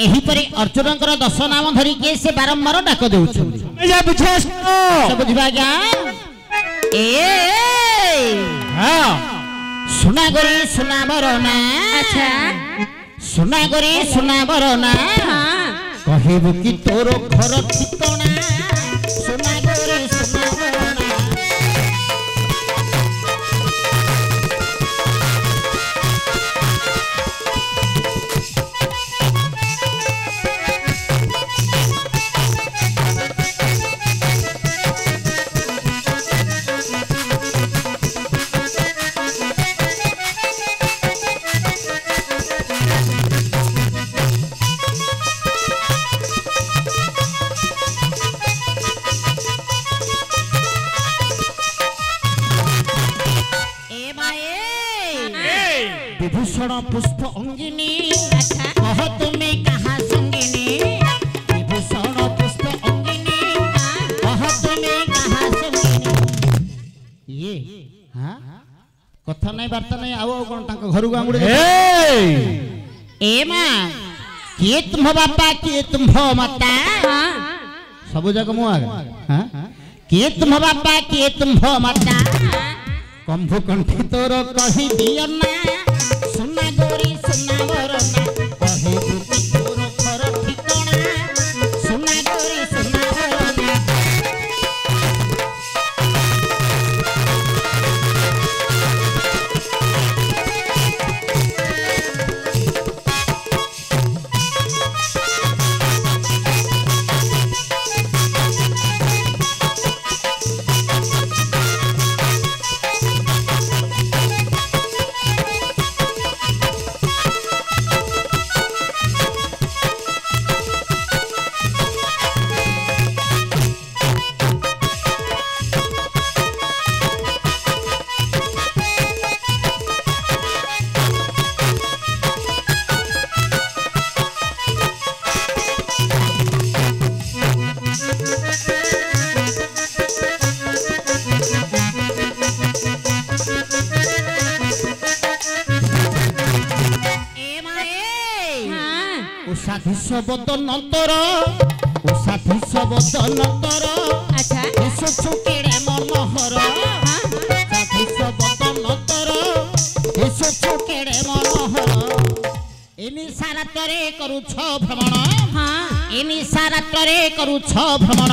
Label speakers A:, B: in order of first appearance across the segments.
A: एही परे अर्जुनकर 10 नाम धरी के से बारंबार डाक देउछन
B: जा बुझे
A: सब बुझबा जा
B: हां
A: सुना गोरी सुना बरना
C: अच्छा
A: सुना गोरी सुना बरना
C: हां
A: कहिबु कि तोरो घर ठिकाना सुना गोरी सुना बरना विभूषण पुष्प अंगिनी कह तुम्हें कहा संगिनी विभूषण पुष्प अंगिनी कह तुम्हें कहा संगिनी ये हां कथा नहीं वार्ता नहीं आओ कोन ताको घर गांगुडे ए मां के तुम बापा के तुम माता सब जग मु आगे हां के तुम बापा के तुम माता कंभु कंठी तोर कहि दियो ना सुना गोरी सुना बरना कहि दुती तोर घर ठिकाना सुना गोरी सुना बरना साथी सबदन नंतर ओ साथी सबदन नंतर
C: अच्छा
A: एसो छुकेड़े मनोहर साथी सबदन नंतर एसो छुकेड़े मनोहर एनी सारा तरे करू छ भ्रमण
C: हां
A: एनी सारा तरे करू छ भ्रमण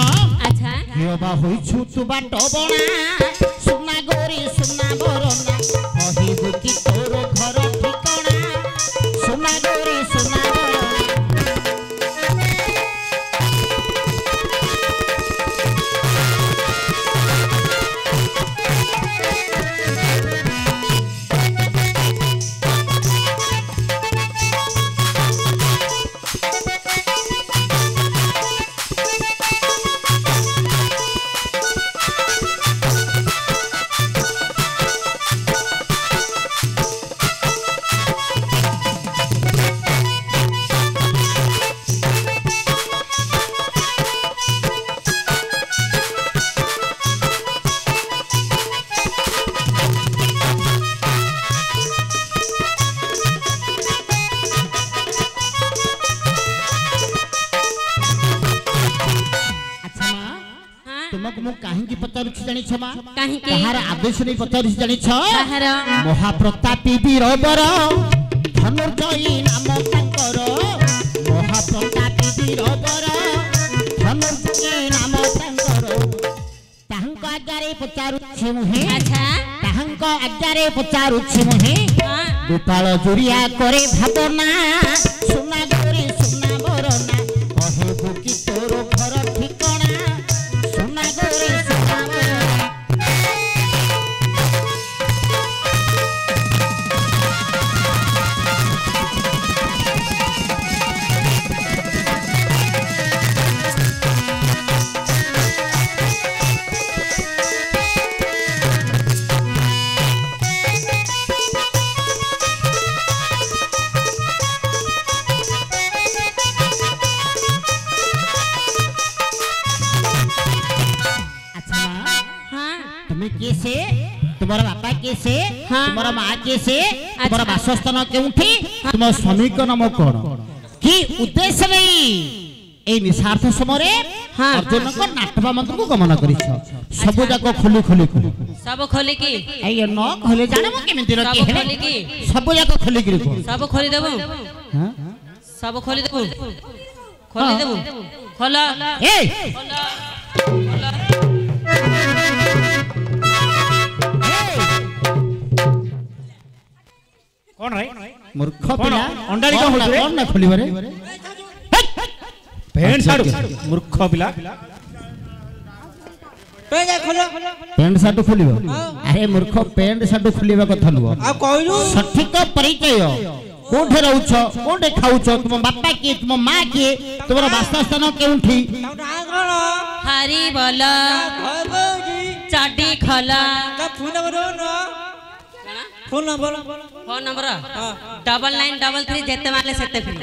C: अच्छा
A: केबा होइछु तू बाट बणा सुना गोरी सुना बरना कहिबु कि तोर घर ठिकाना सुना गोरी सुना बरना जानी छमा
C: काहे के
A: कहार आदेश नहीं पचारि जानी छ
C: कहार
A: महाप्रतापी वीरवर धनुर्जयी नाम तांकर महाप्रतापी वीरवर धनुर्जयी नाम तांकर ताहंक आज्ञारे पचारु छि मुहे
C: अच्छा
A: ताहंक आज्ञारे पचारु छि मुहे गोपाल जुरिया करे भावना सुना गोरी सुना बरना कहे बुकी तोर घर ठिकाना सुना गोरी सुना कैसे तुम्हारा बापा कैसे तुम्हारा माँ कैसे तुम्हारा वासस्थान केउठी तुम्हारा स्वामी का नाम कौन कि उद्देश्य नहीं ए निसार्थ समय
B: हाँ
A: अर्जुन को नाटवा मंत्र को गमन करिछ सब जाको खोली खोली खोली
B: सब खोली की
A: ए न खोले जाने म केमिति रखी
B: सब खोली की
A: सब जाको खोली कि
B: सब खोली देबो
A: हां
B: सब खोली देबो खोली देबो खोला
A: ए
B: खोला
C: कौन रे
A: मूर्ख पिला
C: अंडारी का होतरे
A: कौन ना खोली बारे
C: पैंट साडू मूर्ख पिला
A: पैंट शर्ट खोलिबो अरे मूर्ख पैंट शर्ट खोलिबा कथा नुवा
D: आ कहलु
A: सठिक परिचय कोठे रहउछ कोठे खाउछ तुम बापा के तुम मां के तोर वासस्थान केउठी
B: हरी बोला चाटी खोला
D: फोन नंबर
B: फोन नंबर 9933 जेते माले सेते फिर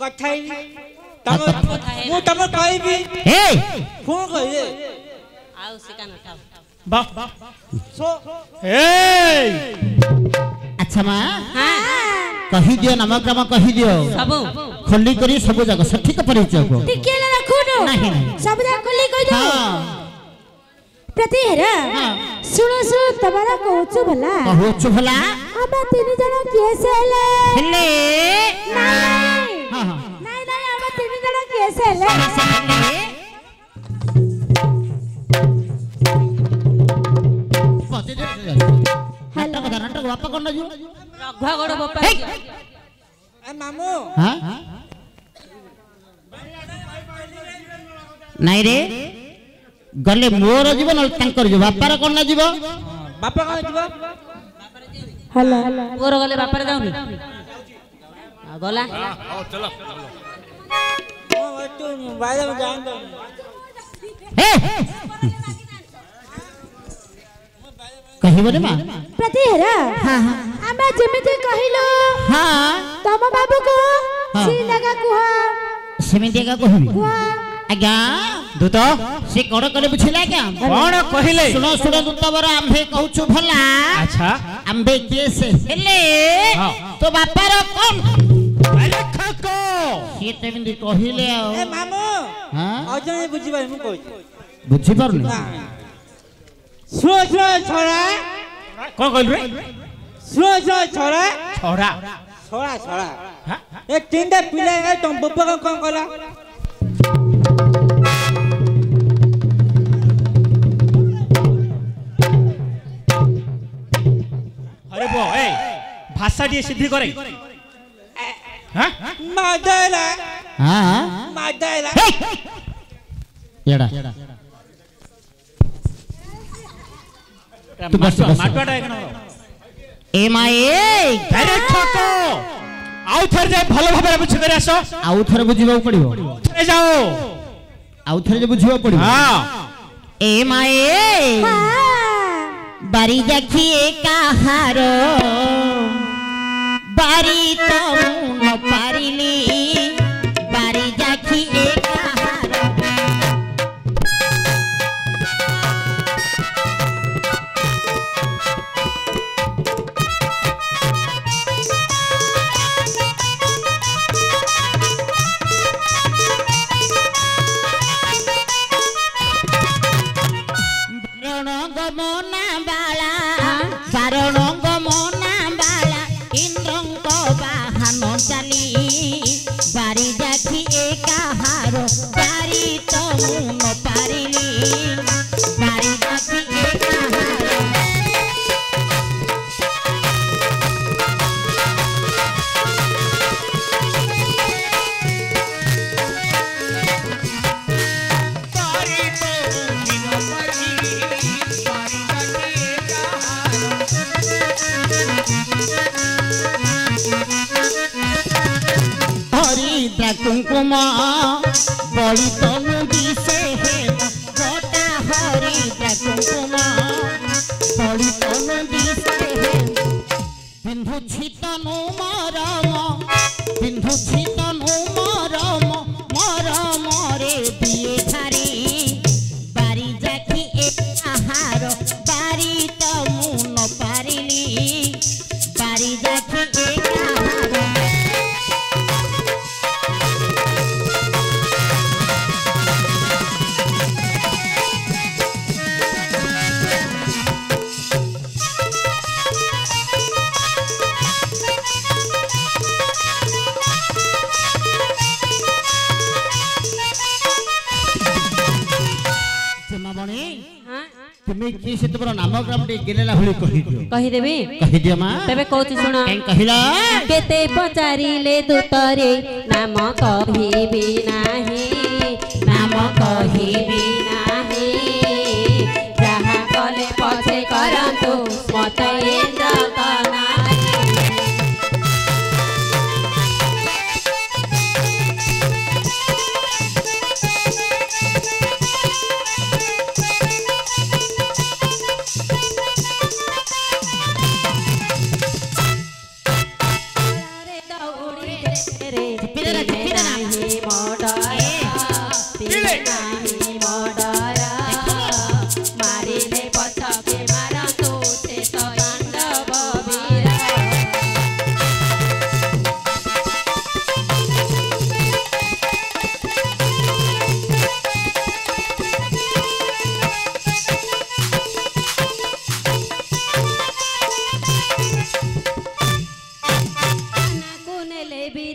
D: कथाई तम मु तम कहबी
A: ए
D: फोन कहिए
B: आउ सिकान उठाओ
C: बा
D: सो
C: ए
A: अच्छा मां
B: हां
A: कहि दियो नामक्रम कहि दियो
B: सब
A: खोली करी सब जगह सठिक परिचय को
E: टिकेला रखुनो
A: नहीं
E: सब जा खोली कहि दो
A: हां
E: प्रति हेरा सुनो सुनो तबरा कहछु भला
A: कहछु भला
E: हम तीन जण केस हेले
A: हेले
E: नहीं
A: हां हां
E: नहीं नहीं हम तीन जण केस हेले
A: हेलो नाटक बापा कोन जु
B: रघुआ गोड़ बापा
D: ए मामू
A: हां नहीं रे गले मोर जीवन तांकर जो बापार कोन ना जीव
D: बापा का जीवा
E: हेलो
B: मोर गले बापा रे जाउनी गला
D: ओ तू बाजा में जान दो
A: हे कहिबो रे मां
E: प्रति हेरा
A: हां हां
E: हम जेमिति कहिलो
A: हां
E: तम बाबू को
A: हाँ।
E: सीधा कुहा
A: सेमिति का कहबी
E: कुहा
A: आज्ञा
C: दूत
A: से कोड़ करे बुझिला क्या
C: कौन कहिले
A: सुनो सुनो दूत बर आम्भे कहछु भला
C: अच्छा
A: आम्भे केस हेले
C: हाँ।
A: तो बापार कोन
C: अरे खको
A: से तेमिति कहिले
D: ए मामू
A: हां
D: अजय बुझी भाई मु कहू
A: बुझी पारनी
D: सुनो सुनो छोरा
C: कौन कहल रे
D: सुनो सुनो छोरा
C: छोरा
D: छोरा छोरा
C: हां
D: ए तीनटा पिला ए तुम बब्बा का कौन कला
C: अरे बो ए भाषा दिए सिद्धि करे हां
D: मादला
A: हां
D: मादला
A: एड़ा तू बस बस
C: माटवाटा एकन
A: ए माए
C: अरे खको आउ थर जाय भलो भाबे बुझ करे आसो
A: आउ थरे बुझिबा पड़िबो
C: थरे जाओ
A: आउ थरे जे बुझिबा पड़िबो
C: हां
A: ए माए बारी देखिए काहारो बारी तो न पारिली बारी देखिए काहारो गमना बाला कारण गमना बाला इंद्रंक बाहन चाली बारी देखी एकाहार बारी तो न पारिली बारी देखी एकाहार हरिद्रा कुंकुम बड़ी तनु दिसे हे गोटा हरिद्रा कुंकुम बड़ी तनु दिसे हे बिंदु छितनु मरम बिंदु छितनु मरम मरम रे दिए धारी बारी जाखी एक आहार बारी तमु न पारिली बारी जाखी एक आहार तुम्हें की से तुमरो नाम ग्राम टे गेलेला भली कहि दियो
B: कहि देबी
A: कहि दियो मां
B: तबे कहूची सुन
A: केन कहिला
B: केते पचारिले दूतरे नाम कहिबी नाही नाम कहिबी नाही जहा कले पछे करंतु मते इंद्र कना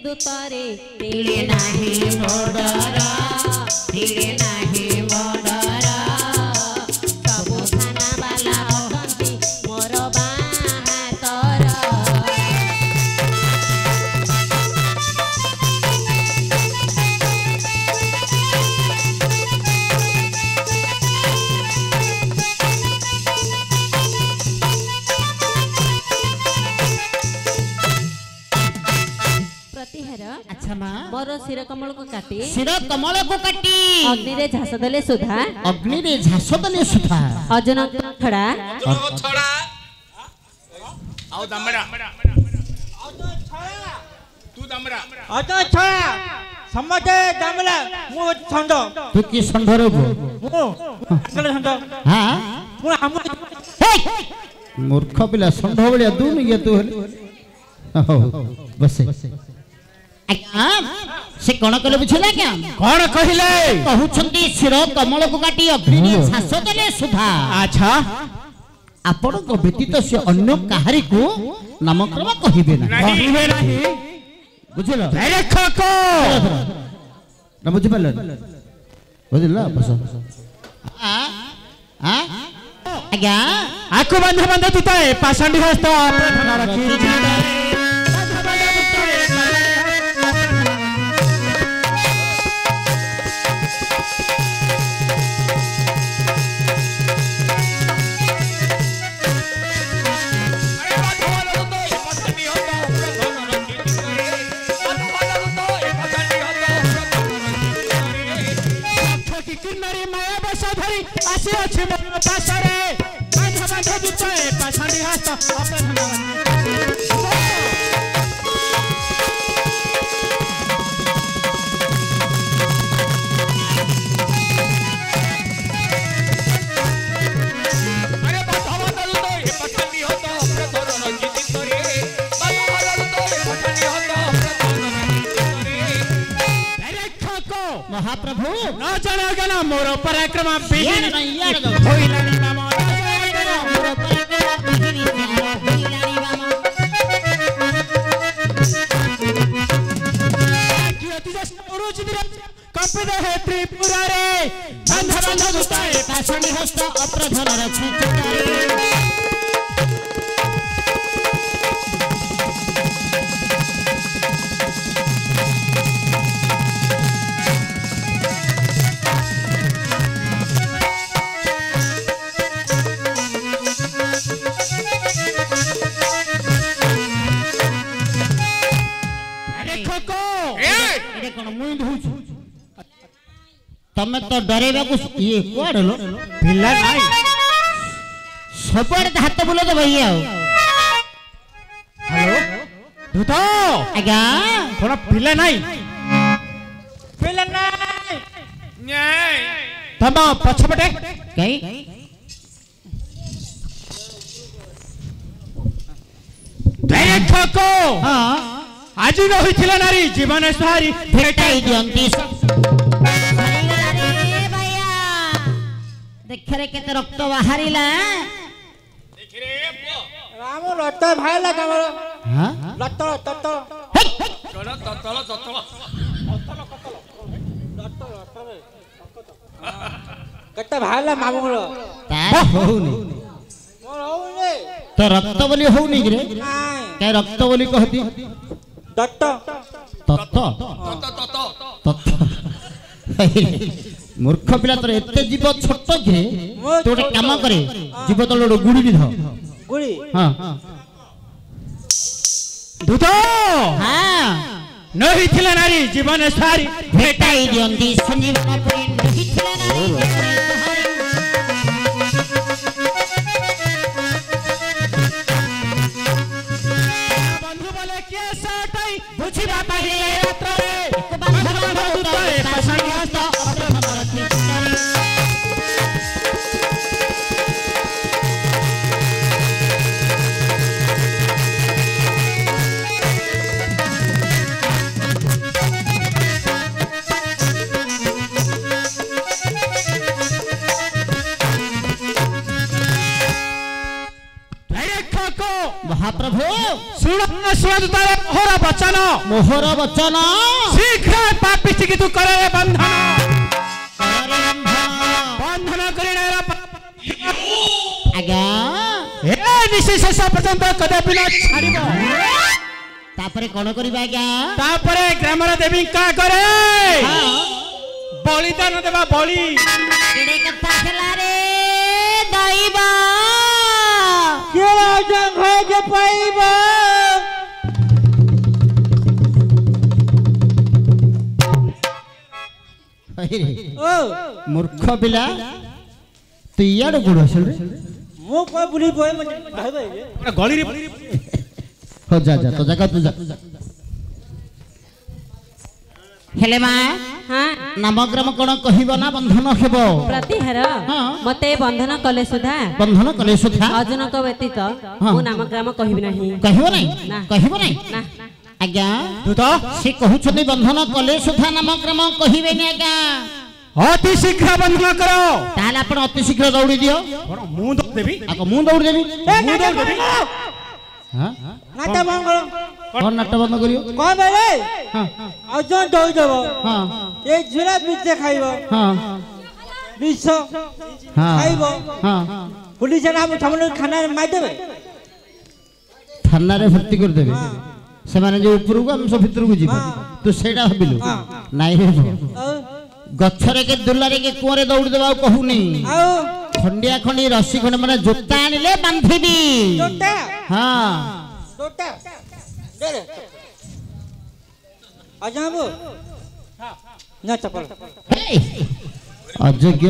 B: दूतरे तिले नाही मोडरा तिले नाही मोडरा सबु थाना वाला हसंती मोर बाहातर
A: अच्छा मां
B: मोर सिर कमल को काटी
A: अग्नि
B: रे झास देले सुधा
A: अग्नि रे झास देले सुधा
B: अजन छड़ा
F: छड़ा आओ दमड़ा तू दमड़ा
D: अतो छड़ा समते दमला मु छंद
A: तू की संधर गो
D: मु अंगले छंद
A: हां
D: मु हम
A: मूर्ख पिला संध बलिया दून ये तू हो बसे आज्ञा से कोन कले बुझला क्या
C: कौन कहिले
A: कहउछंती सिर कमल को काटी अग्नि रे झास देले सुधा
C: अच्छा
A: आपण को व्यतीत से अन्य काहारी को नामक्रम कहिबे ना
C: कहिबे नाही
A: बुझलो
C: डायरेक्ट को
A: ना बुझ पाल बुझला बस आ आ आज्ञा
C: आको बंध बंध तुताए पाषांडी हस्त प्रार्थना रखी आसी अछि मोर पासरे बांध बांध दुताए पाछांडी हस्त
F: अरे बाधवा दलु तो ए पठानी होतो प्रथर रंजित करे बाधवा दलु तो ए पठानी होतो प्रथर रंजित करे
C: डायरेक्ट को
A: महाप्रभु
C: न जाना गना मोर पराक्रम बिहिनी
A: यार
C: होइलानी मामा
A: मोर पराक्रम बिहिनी होइलानी मामा
C: कि अति जस्ट उरुज कंपित है त्रिपुरा रे बंध बंध दुताए
A: पाषाणी हस्त अप्रधन रक्षित तमे तो डरेबा को ये कोड लो
C: पिल्ला नाही
A: सबड़ हाथ बोलो तो भैया
C: हेलो दूतो
A: आज्ञा
C: थोड़ा पिल्ला नाही
D: पिला नाही
F: न्याय
C: तम पछपटे
A: कई
C: डायरेक्ट को
A: हां
C: आज न होइथिला नारी जीवन सहारी
A: भेटाई दियंती देखरे केते रक्त बाहरिला
F: देख रे
D: राम रत भाई ला कमर
A: हां
D: लत्तळ तत्तळ
F: चल ततल ततल
D: कत्ता भाई ला मामूर
C: होउनी
D: मोर होउनी
A: तो रक्त बोली होउनी रे
D: नाय
A: काय रक्त बोली कहती
D: दत्त
A: तत्त तत्त मूर्ख पिला तोर एते जीव छोट जे तो गोटे काम करे जीव तले गुड़ी ध
D: गुड़ी
A: हां
C: दूत
A: हां
C: नहीं थिला नारी जीवन सारी
A: भेटाई दियंदी संजीवन पुरी नहीं थिला नारी
C: बंधु बोले के साटई बुझिबा पाहिले रात्र रे बंधु दूत रे पसंद
A: महाप्रभु
C: सुन तारे मोहर वचन शीघ्र पापी की तू करे बंधन बंधन करे
A: आज्ञा
C: हे निशेष पर्यंत कदापि न छाड़िबो
A: तापरे कोन करिबा आज्ञा
C: तापरे ग्रामर देवी का करे बलिदान देबा बलि
A: केडे कथा खेला रे दैवा
D: केला जंग है जे पाइबा ओ
A: मूर्ख पिला तू यार गुड़ असल रे
D: मो कोई बुली बोय मने भाई भाई
C: गली रे
A: हो जा जा तो जगह तू जा हेले मां
B: हां
A: नामग्राम कोन कहिबो ना बंधन हेबो
B: प्रतिहार
A: हां
B: मते बंधन कले सुधा
A: बंधन कले सुधा
B: अजनक व्यतीत मो नामग्राम कहबि नाही
A: कहिबो नै
B: ना।
A: कहिबो नै
B: ना
A: आज्ञा
C: दूत
A: से कहउछनी बंधन कले सुधा नामग्राम कहिबे नै आज्ञा
C: अति शीघ्र बंधन करो
A: ताले आपण अति शीघ्र दौड़ी दियो
C: मु देवी
A: आको मु दौड़ी देबी
C: मु देवी
A: हां
D: नाटा मंगल
A: कोन नाट बंद करियो
D: कोन बेले
A: हां
D: अजन दई देबो
A: हां
D: ए झुरा बीच खाइबो
A: हां
D: बीच
A: हां
D: खाइबो
A: हां
D: पुलिस ना हम हमन खाना मार देबे
A: थाना रे भर्ती कर देबे से माने जे ऊपर को हम सब भीतर को जीव तू सेडा हबिलु नाही रे गछरे के दुलारे के कुआरे दौड़ देबा कहूनी
D: आओ
A: खंडिया खंडी रस्सी खंड माने जोता आनिले बांधिबी
D: टोटा
A: हां
D: टोटा दे रे आजाबो ना चपल
A: अयोग्य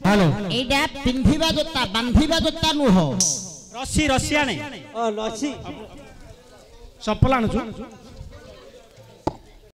A: हेलो एडा पिंधिबा जोता बांधिबा जोता नु हो
C: रस्सी रस्सी आने
D: ओ लसी
C: चप्पल आनु